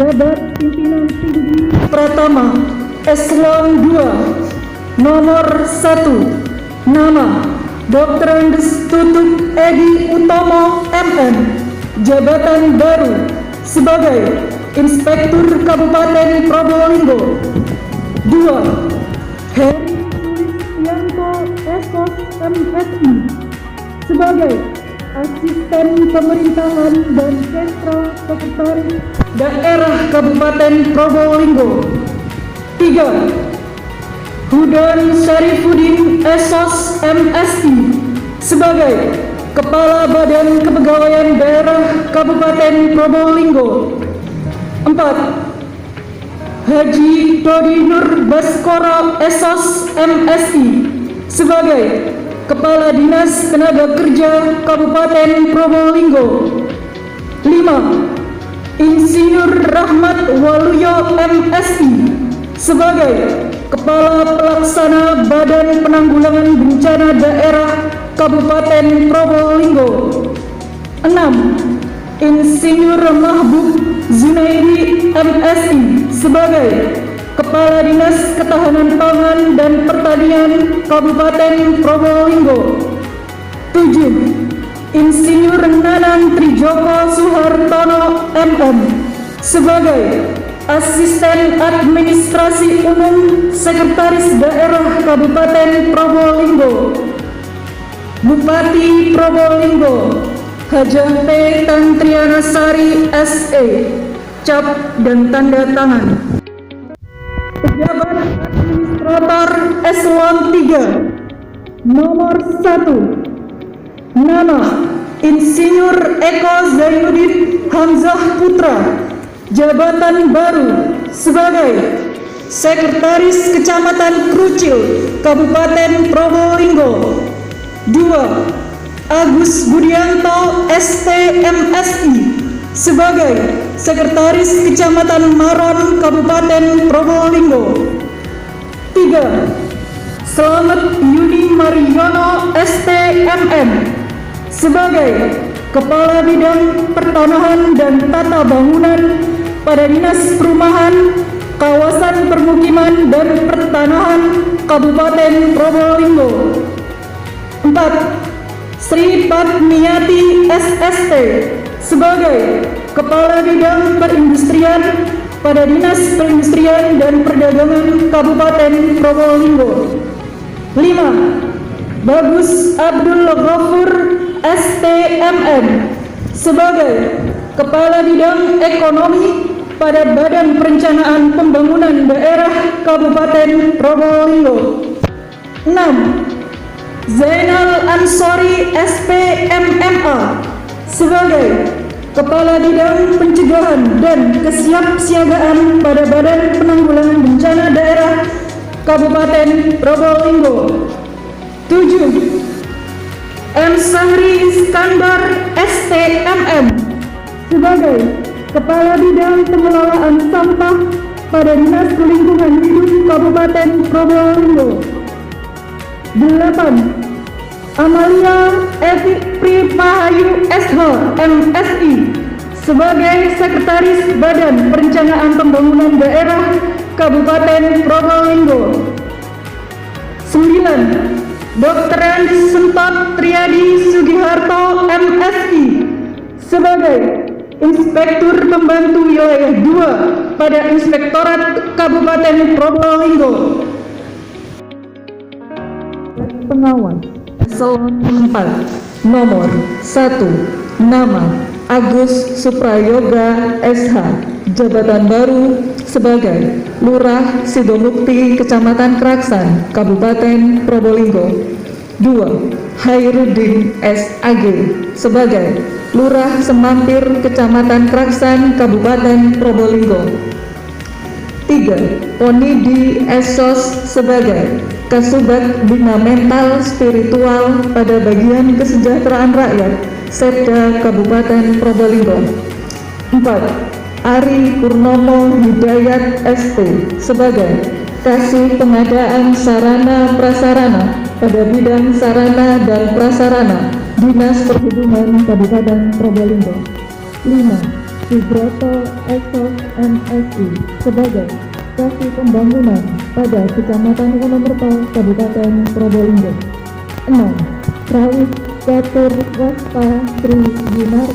Jabat Pimpinan Tinggi Pratama Eselon 2 Nomor 1 Nama Dr. Andes Tutuk Edi Utomo MM, Jabatan Baru sebagai Inspektur Kabupaten Probolinggo. 2. Heri Sulistianto SOS MSI sebagai Asisten Pemerintahan dan Sentral Sekretaris Daerah Kabupaten Probolinggo. 3. Hudan Syarifuddin SOS MSI sebagai Kepala Badan Kepegawaian Daerah Kabupaten Probolinggo. 4. Haji Dodi Nur Baskoro SOS MSI sebagai Kepala Dinas Tenaga Kerja Kabupaten Probolinggo. 5. Insinyur Rahmat Waluyo MSI sebagai Kepala Pelaksana Badan Penanggulangan Bencana Daerah Kabupaten Probolinggo. 6. Insinyur Mahbub Zunaidi MSI sebagai Kepala Dinas Ketahanan Pangan dan Pertanian Kabupaten Probolinggo. 7. Insinyur Nanang Trijoko Suhartono MM sebagai Asisten Administrasi Umum Sekretaris Daerah Kabupaten Probolinggo. Bupati Probolinggo Hajah P. Tantriana Sari SE, cap dan tanda tangan. Pejabat Administrator Eselon 3 Nomor 1 Nama Insinyur Eko Zainuddin Hamzah Putra, Jabatan Baru sebagai Sekretaris Kecamatan Krucil, Kabupaten Probolinggo. 2. Agus Budianto STMSI sebagai Sekretaris Kecamatan Maron, Kabupaten Probolinggo. 3. Slamet Yudi Mariono STMM sebagai Kepala Bidang Pertanahan dan Tata Bangunan pada Dinas Perumahan, Kawasan Permukiman dan Pertanahan Kabupaten Probolinggo. 4. Sri Padmiyati SST sebagai Kepala Bidang Perindustrian pada Dinas Perindustrian dan Perdagangan Kabupaten Probolinggo. 5. Bagus Abdul Ghafur STMM sebagai Kepala Bidang Ekonomi pada Badan Perencanaan Pembangunan Daerah Kabupaten Probolinggo. 6. Zainal Ansori SPMMA sebagai Kepala Bidang Pencegahan dan Kesiapsiagaan pada Badan Penanggulangan Bencana Daerah Kabupaten Probolinggo. 7. M. Sahri Iskandar STMM sebagai Kepala Bidang Pengelolaan Sampah pada Dinas Lingkungan Hidup Kabupaten Probolinggo. 8. Amalia Evi Primahayu SH MSI sebagai Sekretaris Badan Perencanaan Pembangunan Daerah Kabupaten Probolinggo. 9. Dr. Andes Sentot Triadi Sugiharto MSI sebagai Inspektur Pembantu Wilayah 2 pada Inspektorat Kabupaten Probolinggo. Pengawas Eselon 4 Nomor 1 Nama Agus Suprayoga SH, Jabatan Baru sebagai Lurah Sidomukti Kecamatan Kraksan, Kabupaten Probolinggo. 2. Hairudin SAG sebagai Lurah Semampir Kecamatan Kraksan, Kabupaten Probolinggo. 3. Ponidi SOS sebagai Kasubag Bina Mental Spiritual pada Bagian Kesejahteraan Rakyat Setda Kabupaten Probolinggo. 4. Ari Purnomo Hidayat ST sebagai Kasih Pengadaan Sarana Prasarana pada bidang sarana dan prasarana Dinas Perhubungan Kabupaten Probolinggo. 5. Subroto Esos MSI sebagai kasih pembangunan pada Kecamatan Wonomerto, Kabupaten Probolinggo. 6. Rawis Catur Wasta Tri Yunar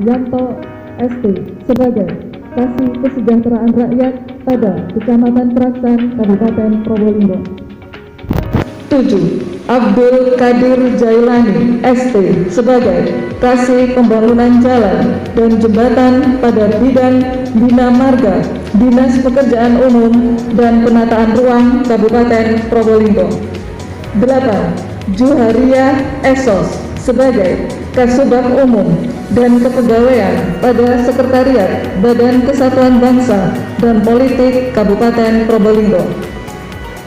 Yanto ST sebagai kasih kesejahteraan rakyat pada Kecamatan Praksan, Kabupaten Probolinggo. 7. Abdul Kadir Jailani ST sebagai kasih pembangunan jalan dan jembatan pada bidang Bina Marga, Dinas Pekerjaan Umum dan Penataan Ruang Kabupaten Probolinggo. 8. Juharia Esos sebagai Kasubag Umum dan Kepegawaian pada Sekretariat Badan Kesatuan Bangsa dan Politik Kabupaten Probolinggo.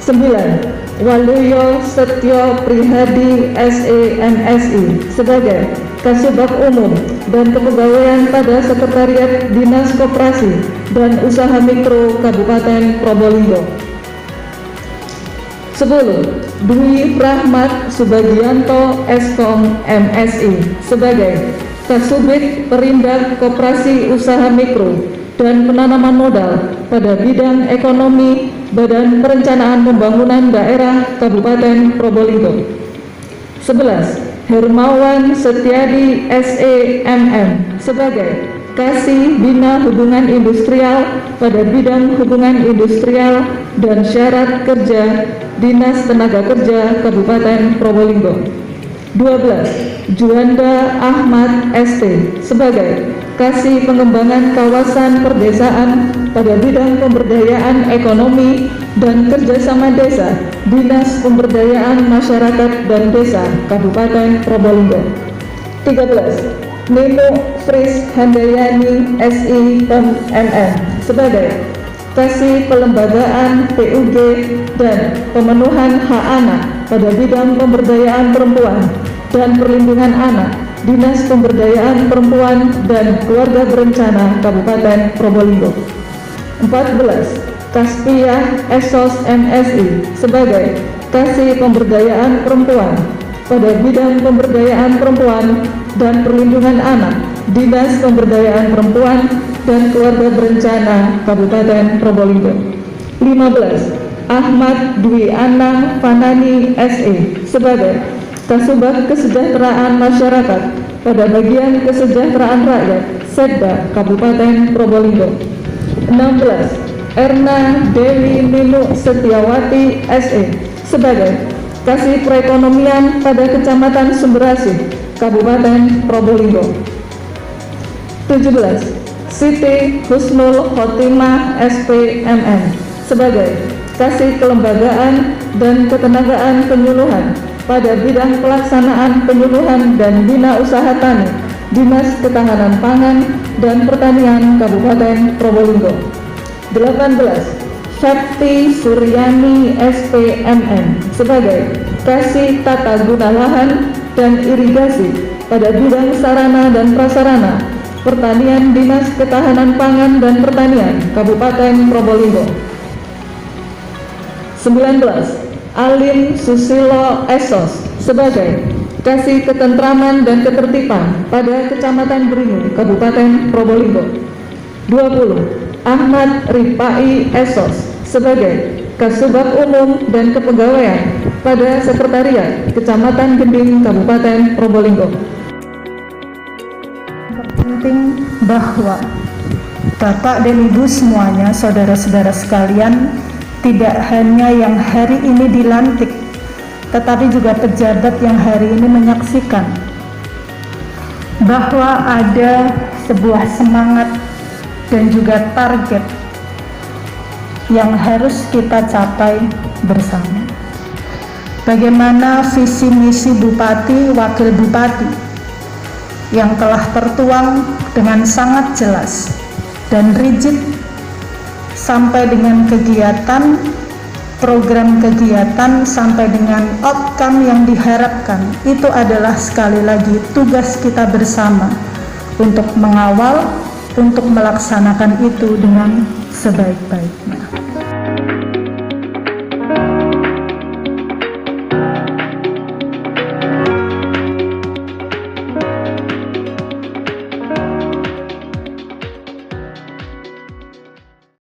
9. Waluyo Setyo Prihadi SEMSI sebagai Kasubag Umum dan Kepegawaian pada Sekretariat Dinas Koperasi dan Usaha Mikro Kabupaten Probolinggo. 10. Dwi Rahmat Subagianto Eskom MSI sebagai Kasubit Perindak Koperasi Usaha Mikro dan Penanaman Modal pada bidang ekonomi Badan Perencanaan Pembangunan Daerah Kabupaten Probolinggo. 11. Hermawan Setiadi SEMM sebagai Kasih Bina Hubungan Industrial pada bidang hubungan industrial dan syarat kerja Dinas Tenaga Kerja Kabupaten Probolinggo. 12. Juanda Ahmad ST sebagai Kasih Pengembangan Kawasan Perdesaan pada bidang pemberdayaan ekonomi dan kerjasama desa Dinas Pemberdayaan Masyarakat dan Desa Kabupaten Probolinggo. 13. Nino Fris Handayani SI PMN sebagai Kasih Pelembagaan PUG dan Pemenuhan Hak Anak pada bidang pemberdayaan perempuan dan perlindungan anak Dinas Pemberdayaan Perempuan dan Keluarga Berencana Kabupaten Probolinggo. 14. Kaspiah Esos MSI sebagai Kasih Pemberdayaan Perempuan pada bidang pemberdayaan perempuan dan perlindungan anak Dinas Pemberdayaan Perempuan dan Keluarga Berencana Kabupaten Probolinggo. 15. Ahmad Dwi Anang Fanani SE sebagai Kasubag Kesejahteraan Masyarakat pada bagian Kesejahteraan Rakyat Setda Kabupaten Probolinggo. 16. Erna Dewi Ninu Setiawati SE sebagai Kasih Perekonomian pada Kecamatan Sumberasih Kabupaten Probolinggo. 17. Siti Husnul Khotimah SPMN sebagai Kasih Kelembagaan dan Ketenagaan Penyuluhan pada bidang pelaksanaan penyuluhan dan bina usaha tani Dinas Ketahanan Pangan dan Pertanian Kabupaten Probolinggo. 18. Syakti Suryani SPMN sebagai Kasih Tata Guna Lahan dan Irigasi pada bidang sarana dan prasarana Pertanian Dinas Ketahanan Pangan dan Pertanian Kabupaten Probolinggo. 19. Alim Susilo Esos sebagai Kasih Ketentraman dan Ketertiban pada Kecamatan Beringu Kabupaten Probolinggo. 20. Ahmad Ripai Esos sebagai Kasubag Umum dan Kepegawaian pada Sekretariat Kecamatan Gending Kabupaten Probolinggo. Penting bahwa Bapak dan Ibu semuanya, saudara-saudara sekalian, tidak hanya yang hari ini dilantik, tetapi juga pejabat yang hari ini menyaksikan bahwa ada sebuah semangat dan juga target yang harus kita capai bersama. Bagaimana visi misi Bupati, Wakil Bupati yang telah tertuang dengan sangat jelas dan rigid sampai dengan kegiatan, program kegiatan sampai dengan outcome yang diharapkan, itu adalah sekali lagi tugas kita bersama untuk mengawal, untuk melaksanakan itu dengan sebaik-baiknya.